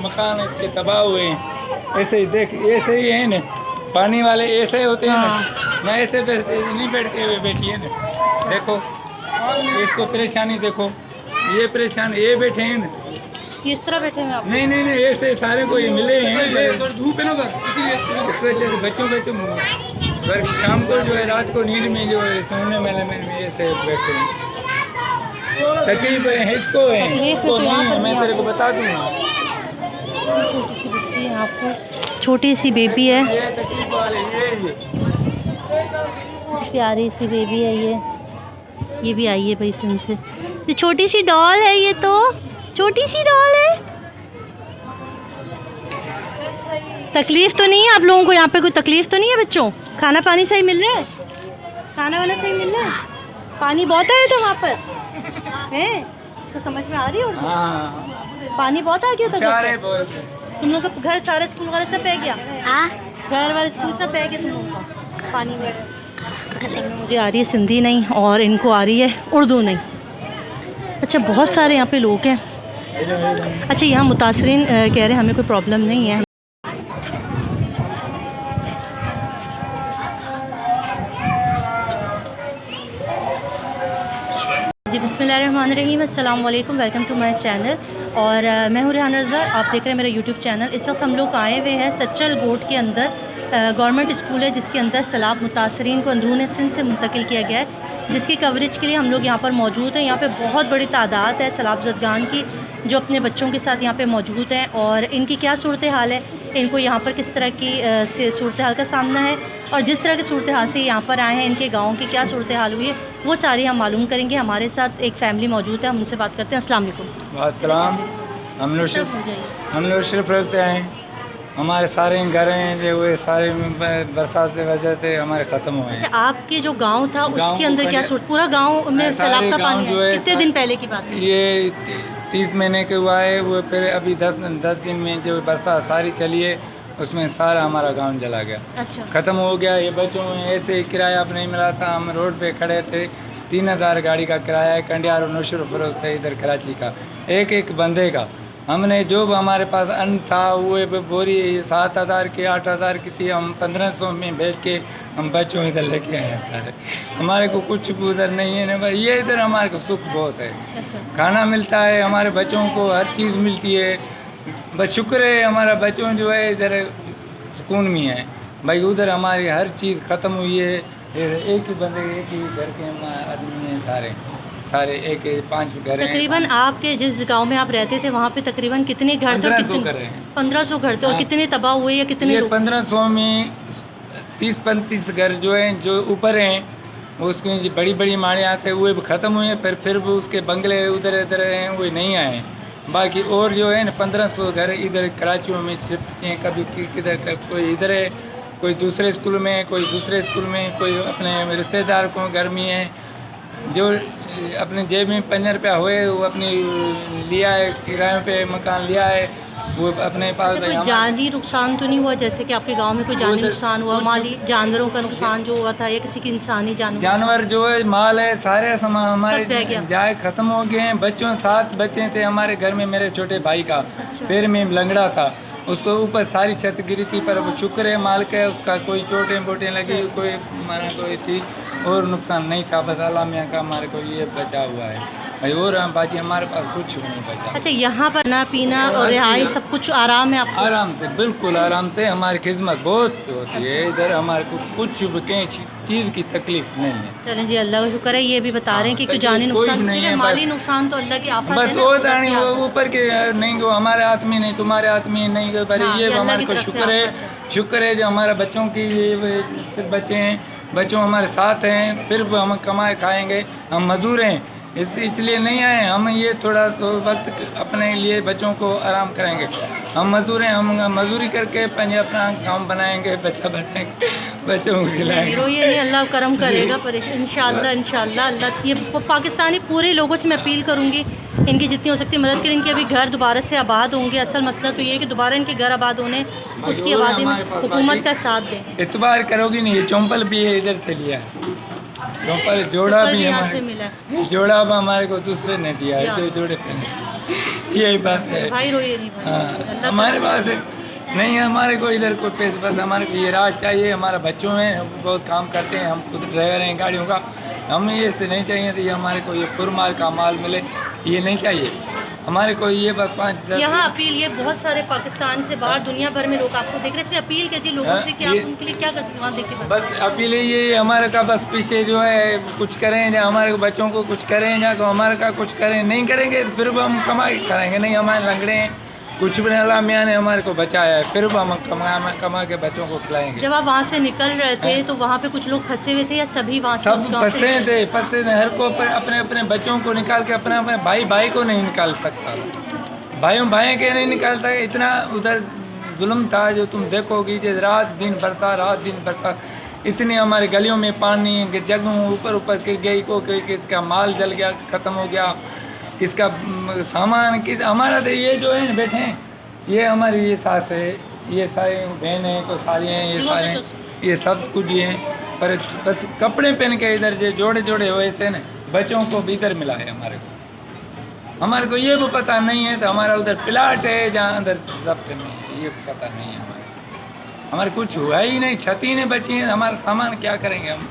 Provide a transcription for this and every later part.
मकान इसके तबाह हुए हैं। ऐसे ही देख, ऐसे ही है ना, पानी वाले ऐसे होते हैं ना ऐसे नहीं बैठते हुए बैठी है ना। देखो इसको परेशानी देखो, ये परेशान ये बैठे हैं ना, किस तरह बैठे हैं आप? नहीं ऐसे सारे को ये मिले हैं। धूप है ना उधर, इसीलिए इस वजह से बच्चों वर्ग शाम को जो है रात को नींद में जो है सोने वाले में ऐसे बैठे हैं। तकलीफ है इसको, है इसको नहीं है, मैं तेरे को बता दूँगा। छोटी सी बच्ची है, आपको छोटी सी बेबी है, ये तकलीफ वाले ये प्यारी सी बेबी है ये भी आई है भाई सिंध से। ये छोटी सी डॉल है, ये तो छोटी सी डॉल है। तकलीफ तो नहीं है आप लोगों को? यहाँ पे कोई तकलीफ तो नहीं है बच्चों? खाना पानी सही मिल रहा है? खाना वाना सही मिल रहा है? पानी बहुत है तो वहाँ पर है, तो समझ में आ रही है? हाँ पानी बहुत आ गया था बहुत। तुम लोग का घर सारा स्कूल वाले सब बह गया? हाँ, घर वाले स्कूल सब बह गए तुम लोगों का पानी में? मुझे आ रही है सिंधी नहीं और इनको आ रही है उर्दू नहीं। अच्छा, बहुत सारे यहाँ पे लोग हैं। अच्छा, यहाँ मुतासरीन कह रहे हैं हमें कोई प्रॉब्लम नहीं है। जी बिस्मिल्लाहिर्रहमानिर्रहीम, अस्सलाम वालेकुम, वेलकम टू माय चैनल। और मैं हूँ रेहान रज़ा, आप देख रहे हैं मेरा यूट्यूब चैनल। इस वक्त हम लोग आए हुए हैं सच्चल गोट के अंदर, गवर्नमेंट स्कूल है जिसके अंदर सैलाब मुतासरीन को अंदरून सिंध से मुंतकिल किया गया है, जिसकी कवरेज के लिए हम लोग यहाँ पर मौजूद हैं। यहाँ पे बहुत बड़ी तादाद है सैलाब ज़दगान की जो अपने बच्चों के साथ यहाँ पे मौजूद हैं, और इनकी क्या सूरत हाल है, इनको यहाँ पर किस तरह की सूरत हाल का सामना है, और जिस तरह की सूरत हाल से यहाँ पर आए हैं इनके गाँव की क्या सूरत हाल हुई है, वो सारी हम मालूम करेंगे। हमारे साथ एक फ़ैमिली मौजूद है, हम उनसे बात करते हैं। अस्सलाम वालेकुम। अस्सलाम। हम लोग सिर्फ रहते हैं, हमारे सारे घर हैं जो वो सारे बरसात की वजह से हमारे ख़त्म हुए हैं। अच्छा, आपके जो गांव था उसके अंदर क्या सूरत, पूरा गांव में सैलाब का पानी है? कितने दिन पहले की बात है ये? 30 महीने के हुआ है वो, फिर अभी 10 दिन में जो बरसात सारी चली है उसमें सारा हमारा गांव जला गया। अच्छा, ख़त्म हो गया। ये बच्चों में ऐसे किराया अब नहीं मिला था, हम रोड पे खड़े थे। 3000 गाड़ी का किराया है, कंडियार और नौशर फरोज थे इधर कराची का, एक बंदे का। हमने जो हमारे पास अन्न था वो बोरी 7000 की 8000 की थी, हम 1500 में बेच के हम बच्चों इधर लेके आए हैं सारे। हमारे को कुछ उधर नहीं है ना, ये इधर हमारे को सुख बहुत है। खाना मिलता है, हमारे बच्चों को हर चीज़ मिलती है, बस शुक्र है हमारा बच्चों जो है इधर सुकून में है भाई। उधर हमारी हर चीज़ ख़त्म हुई है। एक ही बंदे एक ही घर के आदमी हैं, सारे एक 5 घर हैं। तकरीबन आपके जिस गांव में आप रहते थे वहाँ पे तकरीबन कितने घर थे? 1500 घर थे। और कितने तबाह हुए या कितने? 1500 में 30-35 घर जो हैं जो ऊपर हैं वो उसकी जो बड़ी माड़े आते हैं वो ख़त्म हुए हैं, फिर वो उसके बंगले उधर हैं वो नहीं आए। बाकी और जो है ना 1500 घर इधर कराची में शिफ्ट किए हैं। कभी किधर कोई इधर है, कोई दूसरे स्कूल में, कोई दूसरे स्कूल में, कोई अपने रिश्तेदार को घर में है। जो अपने जेब में 5 रुपया हुए वो अपनी लिया है, किराए पे मकान लिया है, वो अपने पास। कोई जानी नुकसान तो नहीं हुआ? जैसे कि आपके गांव में कोई जानी नुकसान हुआ, माली जानवरों का नुकसान जो हुआ था, या किसी की इंसानी जानवर जो है माल है सारे सामान हमारे जाए ख़त्म हो गए हैं। बच्चों 7 बच्चे थे हमारे घर में, मेरे छोटे भाई का पैर में लंगड़ा था, उसको ऊपर सारी छत गिरी थी, पर वो शुक्र है मालिक है उसका, कोई चोटें लगी, कोई माना कोई थी और नुकसान नहीं था। बस अल्लाह मियाँ का हमारे को ये बचा हुआ है भाई, और बाजी हमारे पास कुछ नहीं बचा। अच्छा, यहाँ पर ना पीना और रिहाई सब कुछ आराम है आपको? आराम से, बिल्कुल आराम से। हमारी खिदमत बहुत होती है इधर, हमारे को कुछ कहीं चीज़ की तकलीफ नहीं है। चलें जी, अल्लाह का शुक्र है। ये भी बता रहे हैं कि जानी नुकसान नहीं है, माली नुकसान तो अल्लाह की आफत है। बस वो दानी वो ऊपर के नहीं, वो हमारे हाथ में नहीं, तुम्हारे हाथ में नहीं। ये हमारे को शुक्र है जो हमारे बच्चों की सिर्फ बच्चे हैं, बच्चों हमारे साथ हैं, फिर हम कमाए खाएंगे। हम मजदूर हैं इसलिए नहीं आए हम, ये थोड़ा तो वक्त अपने लिए बच्चों को आराम कराएंगे। हम मजदूर हैं, हम मजदूरी करके अपना काम बनाएंगे, बच्चा बनाएंगे, बच्चों को खिलाएंगे। ये नहीं, अल्लाह करम करेगा, पर इंशाल्लाह अल्लाह। ये पाकिस्तानी पूरे लोगों से मैं अपील करूँगी इनकी जितनी हो सकती है मदद करें। इनके अभी घर दोबारा से आबाद होंगे। असल मसला तो ये है कि दोबारा इनके घर आबाद होने, उसकी आबादी में हुकूमत का साथ दें। इतबार करोगी नहीं, चौंपल भी है इधर से लिया है, चौंपल जोड़ा भी हमारे, जोड़ा अब हमारे को दूसरे ने दिया है, जो जोड़े पहने। यही बात है। भाई रोइए नहीं भाई। हाँ, हमारे पास नहीं है, हमारे को इधर कोई पैसे, बस हमारे को ये राज चाहिए। हमारा बच्चों हैं, हम बहुत काम करते हैं, हम खुद ड्राइवर हैं गाड़ियों का। हमें ये से नहीं चाहिए तो ये हमारे को ये फुरमाल का माल मिले, ये नहीं चाहिए हमारे को। ये बस 5-10 यहाँ अपील, ये बहुत सारे पाकिस्तान से बाहर दुनिया भर में लोग आपको देख रहे हैं, इसमें अपील कीजिए लोगों से कि आप उनके लिए क्या कर सकते हैं वहाँ देख के। बस अपील ये हमारे का बस पीछे जो है कुछ करें, या हमारे बच्चों को कुछ करें, या हमारे का कुछ करें। नहीं करेंगे तो फिर भी हम कमा के खाएंगे। नहीं, हमारे लंगड़े हैं, कुछ भी नहीं, अल्लाह मियाँ ने हमारे को बचाया है, फिर भी हम कमा के बच्चों को खिलाएंगे। जब आप वहाँ से निकल रहे थे तो वहाँ पे कुछ लोग फंसे हुए थे या सभी वहाँ से सब फंसे थे हर को अपने अपने बच्चों को निकाल के, अपने अपने भाई को नहीं निकाल सकता, भाई के नहीं निकाल सकता। इतना उधर जुल्म था जो तुम देखोगी, जो रात दिन भरता। इतनी हमारी गलियों में पानी, जगहों ऊपर गिर गई, को किसका माल जल गया, ख़त्म हो गया, किसका सामान, किस हमारा तो ये जो है बैठे हैं, ये हमारी ये सास है, ये सारी बहन है, को सारी हैं, ये सारे ये सब कुछ ये हैं। पर बस कपड़े पहन के इधर जो जोड़े हुए थे ना, बच्चों को भी इधर मिला है हमारे को ये भी पता नहीं है। तो हमारा उधर प्लाट है जहाँ अंदर सब नहीं है, ये पता नहीं है हमारे कुछ हुआ ही नहीं, छतें नहीं बची हैं। हमारा सामान क्या करेंगे हम,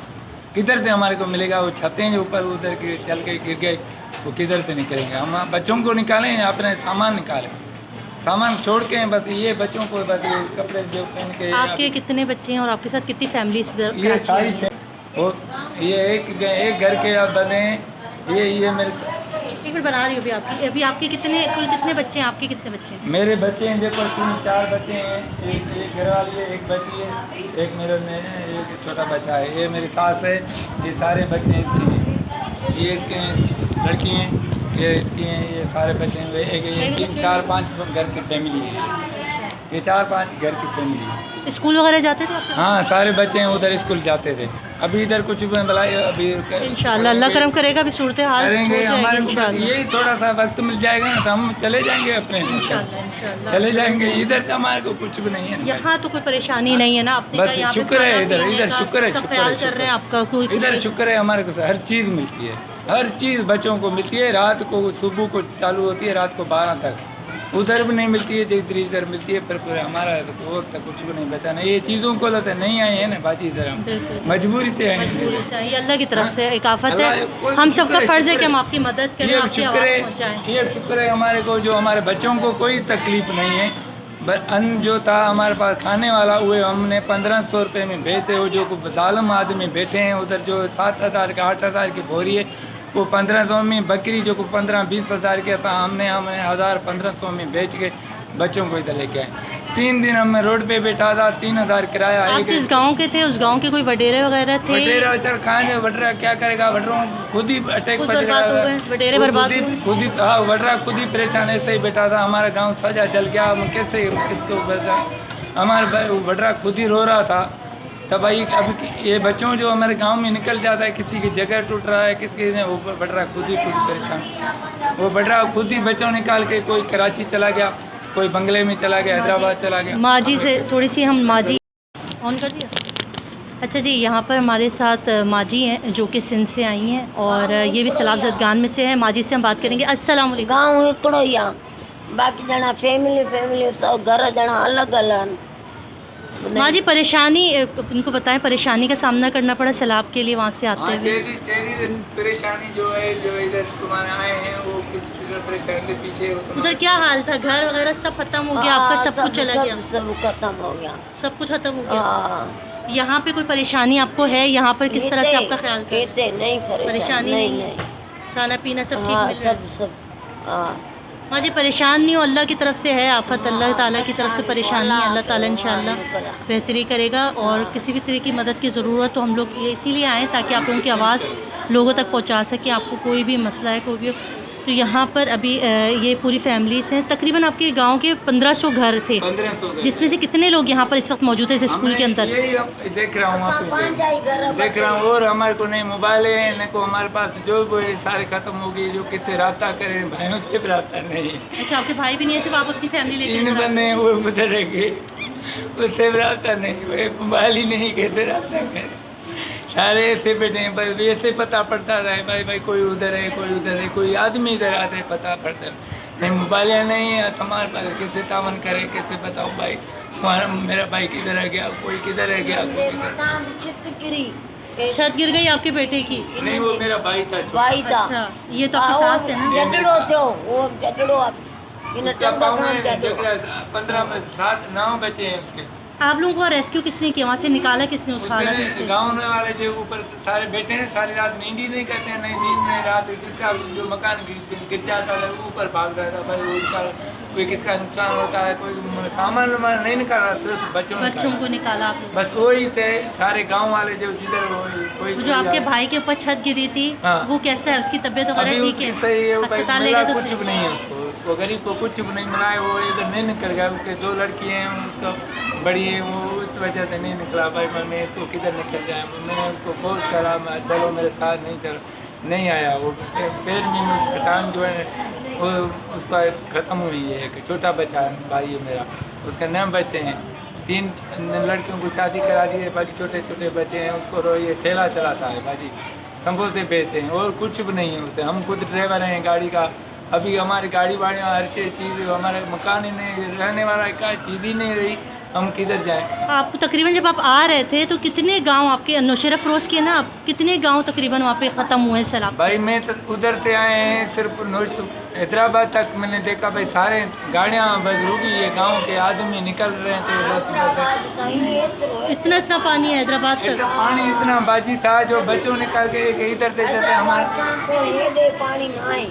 किधर से हमारे को मिलेगा? वो छतें जो ऊपर उधर के चल के गिर गए, वो किधर से निकलेंगे? हम बच्चों को निकालें या अपने सामान निकालें? सामान छोड़ के बस ये बच्चों को बस ये कपड़े जो पहन के। आपके कितने बच्चे हैं और आपके साथ कितनी फैमिलीज इधर? ये सारी और ये एक घर के अब बने, ये मेरे एक मिनट बना रही हूँ अभी आपके कुल कितने बच्चे हैं? आपके कितने बच्चे हैं? मेरे बच्चे हैं देखो 3-4 बच्चे हैं। एक घर वाली है, एक बच्ची है, एक मेरे में एक छोटा बच्चा है, ये मेरी सास है। ये सारे बच्चे हैं इसके, ये इसके लड़की हैं, ये इसकी हैं, ये सारे बच्चे हैं। एक ये 3-4-5 घर की फैमिली है, ये 4-5 घर की फैमिली है। स्कूल वगैरह जाते थे आपके? हाँ, सारे बच्चे हैं उधर स्कूल जाते थे। अभी इधर कुछ बुलाए, अभी इंशाल्लाह अल्लाह करम करेगा, अभी सूरत हाल करेंगे हमारे इंशाल्लाह। यही थोड़ा सा वक्त मिल जाएगा ना तो हम चले जाएंगे अपने, इंशाल्लाह चले जाएंगे। इधर का हमारे को कुछ भी नहीं है यहाँ तो कोई परेशानी नहीं है ना? अपने बस शुक्र है, इधर शुक्र है, ख्याल कर रहे हैं आपका कोई? इधर शुक्र है हमारे को, हर चीज़ मिलती है, हर चीज़ बच्चों को मिलती है। रात को सुबह को चालू होती है, रात को 12 तक। उधर भी नहीं मिलती है, इधर मिलती है, पर हमारा और तक कुछ भी नहीं बचा। नहीं, ये चीज़ों को लेते नहीं आए हैं ना बाजी, इधर हम मजबूरी से आए हैं। ये अल्लाह की तरफ से एक आफत है, हम सबका फ़र्ज़ है कि हम आपकी मदद करें, आपकी आवाज़ पहुंचाएं। ये शुक्र है हमारे को जो हमारे बच्चों को कोई तकलीफ नहीं है। अन्न जो था हमारे पास खाने वाला, हुए हमने 1500 रुपये में भेजते हो। जो जालिम आदमी बैठे हैं उधर, जो 7,000 का 8,000 की बोरी है, वो 1500 में बकरी जो को 15-20 हज़ार के था, हमने 1,000-1,500 में बेच के बच्चों को इधर लेके आए। 3 दिन हमें रोड पे बैठा था, 3,000 किराया। आप जिस गांव के थे उस गांव के कोई वडेरे वगैरह थे? वडेरा चल खाए, वडरा क्या करेगा? वडरों खुद ही अटैक वडेरे बर्बाद हुए, खुद ही। हाँ, वडरा खुद ही परेशान ऐसे ही बैठा था। हमारा गाँव सजा जल गया, हम कैसे किसको बचा? हमारा वडरा खुद ही रो रहा था। तब भाई अब ये बच्चों जो हमारे गांव में निकल जाता है, किसी की जगह टूट रहा है, किसी ने वो बटरा खुद परेशान, वो बटरा खुद ही बच्चों निकाल के, कोई कराची चला गया, कोई बंगले में चला गया, हैदराबाद चला गया। माजी से थोड़ी सी हम माजी ऑन कर दिया। अच्छा जी, यहाँ पर हमारे साथ माजी हैं जो कि सिंध से आई हैं और ये भी सलाब जदगान में से हैं। माजी से हम बात करेंगे। अस्सलाम वालेकुम। गाँव हिकिड़ो ई आहे, बाक़ी ॼणा फैमिली सब घर ॼणा अलॻि अलॻि। माँ जी परेशानी इनको बताएं, परेशानी का सामना करना पड़ा सैलाब के लिए वहाँ से आते हुए? तेरी परेशानी जो है, जो इधर तुम्हारे आए हैं, वो किस परेशानी के पीछे उधर क्या हाल था? घर वगैरह सब खत्म हो गया आपका? सब कुछ चला गया? सब खत्म हो गया, सब कुछ खत्म हो गया। यहाँ पे कोई परेशानी आपको है? यहाँ पर किस तरह से आपका ख्याल कहते नहीं परेशानी नहीं? खाना पीना सब ठीक मिल रहा है? सब माँ जी परेशान नहीं हो, अल्लाह की तरफ से है आफत, अल्लाह ताला की तरफ से परेशानी है। अल्लाह ताला इंशाअल्लाह बेहतरी करेगा। और किसी भी तरह की मदद की ज़रूरत तो हम लोग ये इसीलिए आए ताकि आप लोगों की आवाज़ लोगों तक पहुंचा सके। आपको कोई भी मसला है, कोई भी, तो यहाँ पर अभी ये पूरी फैमिलीज़ हैं। तकरीबन आपके गांव के 1500 घर थे, जिसमें से कितने लोग यहाँ पर इस वक्त मौजूद है स्कूल के अंदर? यही देख रहा हूँ, देख रहा हूँ। और हमारे को नहीं मोबाइल है, न को हमारे पास जो सारे ख़त्म हो गई। जो किससे रब्ता करें, भाइयों से भी रब्ता नहीं। अच्छा, आपके भाई भी नहीं है, सिर्फ आप अपनी फैमिली लेके? 3 बने वो उधर रह गए, उससे भी रब्ता नहीं, मोबाइल ही नहीं, कैसे रब्ता करें? सारे ऐसे बैठे हैं, बस ऐसे पता पड़ता है भाई कोई उधर है, कोई उधर है, कोई आदमी इधर आते पता पड़ता है। नहीं मोबाइल नहीं है हमारे पास, कैसे तावन करे, कैसे बताओ भाई हमारा मेरा भाई किधर है गया, कोई किधर है गया, कोई किधर। चितगिरी छत गिर गई आपके बेटे की? नहीं वो मेरा भाई था छोटा। भाई था। अच्छा, ये तो आपकी सास है ना? जगड़ो थो वो जगड़ो इन उसका चंगा गाँव काम में कर दो। 15 में 7 9 बच्चे हैं उसके। आप लोगों को रेस्क्यू किसने किया, वहाँ से निकाला किसने उस हालत में उससे से? गाँव में वाले जो ऊपर सारे बैठे हैं, सारी रात नींद ही नहीं करते हैं, नहीं नींद नहीं रात, जिसका जो मकान गिर जाता है वो ऊपर भाग रहा था भाई, वो उसका कोई किसका नुकसान होता है, कोई सामान वामान नहीं निकाला, सिर्फ बच्चों बच्चों को निकाला आप लोग? बस वही थे सारे गांव वाले जो जिधर कोई वो जो आपके भाई के ऊपर छत गिरी थी, हाँ। वो कैसा है, उसकी तबीयत अभी वगैरह ठीक उसकी है? सही है, वो भाई अस्पताल ले मिला गए तो कुछ सही? भी नहीं है उसको, वो गरीब को कुछ भी नहीं मिला है, वो इधर नहीं निकल गया, उसके 2 लड़की हैं, उसका बड़ी है, वो उस वजह से नहीं निकला भाई, मैं इसको किधर निकल जाए, मैंने उसको फोर्स करा, मैं चलो मेरे साथ नहीं चलो, नहीं आया, वो पैर में उसका टांग जो है वो उसका ख़त्म हुई है, एक छोटा बच्चा है भाई है मेरा, उसका 9 बच्चे हैं, 3 लड़कियों को शादी करा दी है, बाकी छोटे छोटे बच्चे हैं, उसको ये ठेला चलाता है बाजी, समोसे बेचते हैं और कुछ भी नहीं है उससे, हम खुद ड्राइवर हैं गाड़ी का, अभी हमारी गाड़ी वाड़ी हर चीज़, हमारा मकान ही नहीं, रहने वाला क्या चीज़ ही नहीं रही, हम किधर जाएं। आप तकरीबन जब आप आ रहे थे तो कितने गांव आपके नौशेरा फरोज के ना, आप कितने गांव तकरीबन वहाँ पे ख़त्म हुए हैं सैलाब से? भाई मैं तो उधर से आए हैं, सिर्फ हैदराबाद तक मैंने देखा भाई सारे गाड़ियाँ बस रुकी है, गांव के आदमी निकल रहे थे बस। इतना इतना पानी है हैदराबाद तक? पानी इतना बाजी था जो बच्चों निकाल के इधर से जाते हमारे पानी ना है।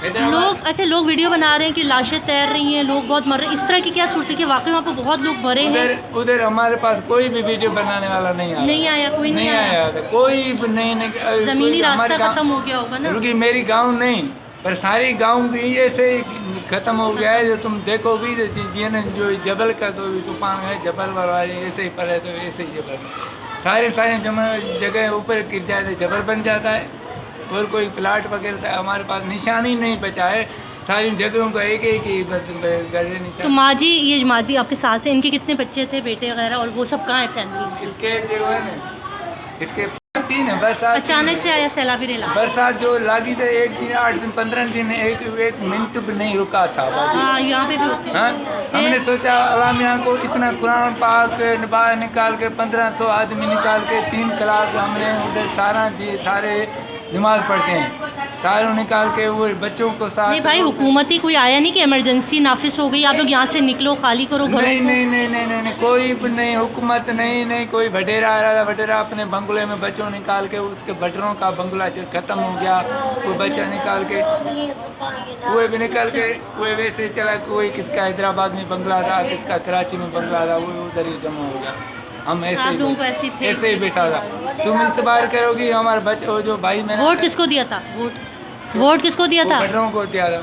लोग, अच्छा लोग वीडियो बना रहे हैं कि लाशें तैर रही हैं, लोग बहुत मर रहे हैं, इस तरह की क्या सूरत है कि वाकई वहाँ पे बहुत लोग मरे हैं? उधर हमारे पास कोई भी वीडियो बनाने वाला नहीं आया, नहीं आया, कोई नहीं आया था, कोई भी नहीं ज़मीनी रास्ता ख़त्म हो गया होगा ना? क्योंकि मेरी गांव नहीं पर सारी गांव की ऐसे ख़त्म हो गया है, जो तुम देखोगी जो जबल का तो तूफान है, जबल वाला ऐसे ही पड़े तो ऐसे ही जबल सारे जगह ऊपर गिर जाए तो जबल बन जाता है, और कोई प्लाट वगैरह हमारे पास निशान ही नहीं बचा है, सारी जगहों को एक ही गड़े निशान। तो माँ जी, ये माँ जी आपके सास है, इनके कितने बच्चे थे, बेटे वगैरह, और वो सब कहाँ है फैमिली? इसके जो है ना, इसके 3 है, बरसात अचानक से आया सैलाबी रेला? बरसात जो लगी थी 1 दिन 8 दिन 15 दिन, एक मिनट भी नहीं रुका था। हाँ, यहाँ पे भी होती है। हाँ, हमने सोचा अलामिया को इतना कुरान पाक बाहर निकाल के 1500 आदमी निकाल के 3 क्लास हमने उधर सारा दिए, सारे नमाज पढ़ते हैं, सारों निकाल के वो बच्चों को साथ। नहीं भाई, हुकूमत ही कोई आया नहीं कि इमरजेंसी नाफिस हो गई, आप लोग यहाँ से निकलो, खाली करो घरों नहीं को? नहीं नहीं नहीं नहीं नहीं, कोई भी नहीं, हुकूमत नहीं, कोई वडेरा आ रहा था, वडेरा अपने बंगले में बच्चों निकाल के, उसके बटरों का बंगला जो ख़त्म हो गया, वो बच्चा निकाल के वो भी निकाल के वो वैसे चला, कोई किसका हैदराबाद में बंगला था, किसका कराची में बंगला था, वो उधर ही जमा हो गया, हम आप लोगों को ऐसे ही बैठा था। तुम इतबार करोगी हमारे बच्चे, वो जो भाई मैंने वोट किसको दिया था? वोट किसको दिया था? बटरों को दिया था,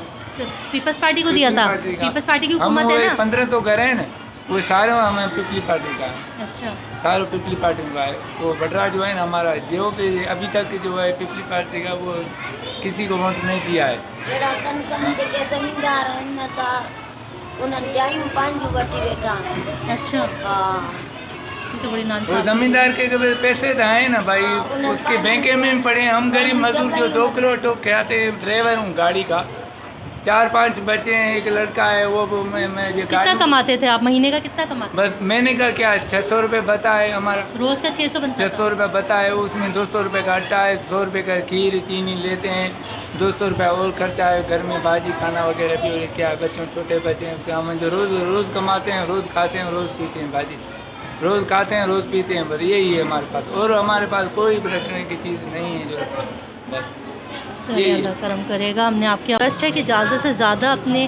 पीपल्स पार्टी को दिया था। पीपल्स पार्टी की हुकूमत है ना? 15 तो घर है ना, वो सारे हमें पीपली पार्टी का है। अच्छा, सारों पीपली पार्टी का है, वो बटरा जो है ना हमारा, जो भी अभी तक जो है पीपली पार्टी का, वो किसी को वोट नहीं दिया है। अच्छा, तो बड़ी वो जमींदार के पैसे तो हैं ना भाई, उसके बैंके में पड़े हैं, हम गरीब मजदूर जो 2 किलो टोक खाते, ड्राइवर हूँ गाड़ी का, 4-5 बच्चे हैं, एक लड़का है, वो मैं ये कितना गाड़ी कमाते थे आप महीने का, कितना कमाते? बस महीने का क्या 600 रुपये बता है हमारा, रोज का 600 बनता? 600 रुपये बता है, उसमें 200 रुपये का आटा है, 100 रुपये का खीर चीनी लेते हैं, 200 रुपये और खर्चा है, घर में भाजी खाना वगैरह भी, और क्या बच्चों छोटे बच्चे हैं, उसके हम जो रोज़ कमाते हैं, रोज़ खाते हैं, रोज़ पीते हैं भाजी, रोज़ खाते हैं, रोज़ पीते हैं, बस यही है हमारे पास, और हमारे पास कोई भी रखने की चीज़ नहीं है, जो बस चलिए अल्लाह करम करेगा। हमने आपकी रिक्वेस्ट है कि ज़्यादा से ज़्यादा अपने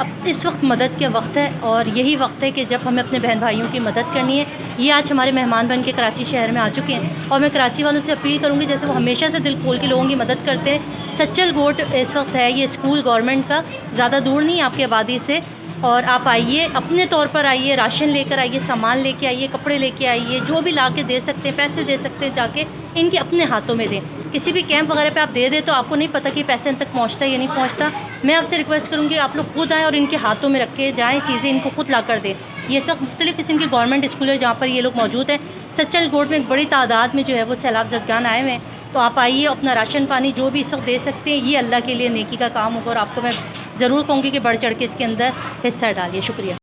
अब इस वक्त मदद के वक्त है, और यही वक्त है कि जब हमें अपने बहन भाइयों की मदद करनी है। ये आज हमारे मेहमान बन के कराची शहर में आ चुके हैं, और मैं कराची वालों से अपील करूँगी, जैसे वो हमेशा से दिल खोल के लोगों की मदद करते हैं। सच्चल गोट इस वक्त है ये स्कूल गवर्नमेंट का, ज़्यादा दूर नहीं है आपकी आबादी से, और आप आइए, अपने तौर पर आइए, राशन लेकर आइए, सामान लेके आइए, कपड़े लेके आइए, जो भी ला के दे सकते हैं, पैसे दे सकते हैं, जाके इनके अपने हाथों में दें। किसी भी कैंप वगैरह पे आप दे दें तो आपको नहीं पता कि पैसे इन तक पहुंचता है या नहीं पहुंचता। मैं आपसे रिक्वेस्ट करूंगी आप लोग खुद आएँ और इनके हाथों में रख के जाएँ चीज़ें, इनको खुद ला कर दें। ये सब मुख्तलिफ़ किस्म के गवर्नमेंट स्कूल है जहाँ पर ये लोग मौजूद हैं। सच्चल गोट में एक बड़ी तादाद में जो है वो सैलाब ज़दगान आए हुए हैं, तो आप आइए, अपना राशन पानी जो भी इस वक्त दे सकते हैं, ये अल्लाह के लिए नेकी का काम होगा और आपको मैं ज़रूर कहूँगी कि बढ़ चढ़ के इसके अंदर हिस्सा डालिए। शुक्रिया।